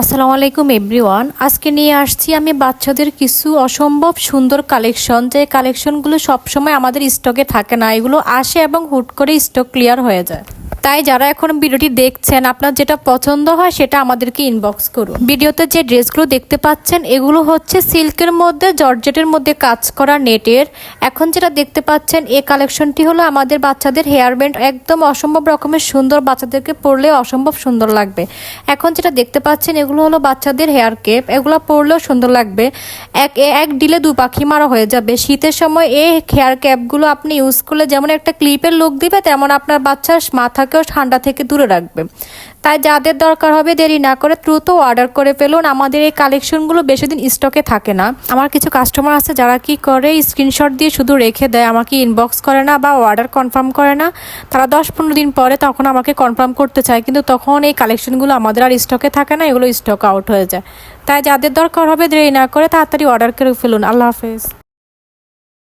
আসসালামু আলাইকুম এভরিওয়ান। আজকে নিয়ে আসছি আমি বাচ্চাদের কিছু অসম্ভব সুন্দর কালেকশন, যে কালেকশনগুলো সবসময় আমাদের স্টকে থাকে না, এগুলো আসে এবং হুট করে স্টক ক্লিয়ার হয়ে যায়। তাই যারা এখন ভিডিওটি দেখছেন, আপনার যেটা পছন্দ হয় সেটা আমাদেরকে ইনবক্স করুন। ভিডিওতে যে ড্রেসগুলো দেখতে পাচ্ছেন এগুলো হচ্ছে সিল্কের মধ্যে জর্জেটের মধ্যে কাজ করা নেটের। এখন যেটা দেখতে পাচ্ছেন এই কালেকশনটি হলো আমাদের বাচ্চাদের হেয়ার ব্যান্ড, একদম অসম্ভব রকমের সুন্দর, বাচ্চাদেরকে পরলে অসম্ভব সুন্দর লাগবে। এখন যেটা দেখতে পাচ্ছেন এগুলো হলো বাচ্চাদের হেয়ার কেপ, এগুলো পরলেও সুন্দর লাগবে। এক ডিলে দু পাখি মারা হয়ে যাবে। শীতের সময় এই হেয়ার ক্যাপগুলো আপনি ইউজ করলে যেমন একটা ক্লিপের লুক দিবে, তেমন আপনার বাচ্চার মাথাকেও ঠান্ডা থেকে দূরে রাখবে। তাই যাদের দরকার হবে দেরি না করে দ্রুত অর্ডার করে ফেলুন। আমাদের এই কালেকশনগুলো বেশি দিন স্টকে থাকে না। আমার কিছু কাস্টমার আছে যারা কি করে, স্ক্রিনশট দিয়ে শুধু রেখে দেয়, আমাকে ইনবক্স করে না বা অর্ডার কনফার্ম করে না। তারা 10-15 দিন পরে তখন আমাকে কনফার্ম করতে চায়, কিন্তু তখন এই কালেকশনগুলো আমাদের আর স্টকে থাকে না, এগুলো স্টক আউট হয়ে যায়। তাই যাদের দরকার হবে দেরি না করে তাড়াতাড়ি অর্ডার করে ফেলুন। আল্লাহ হাফেজ।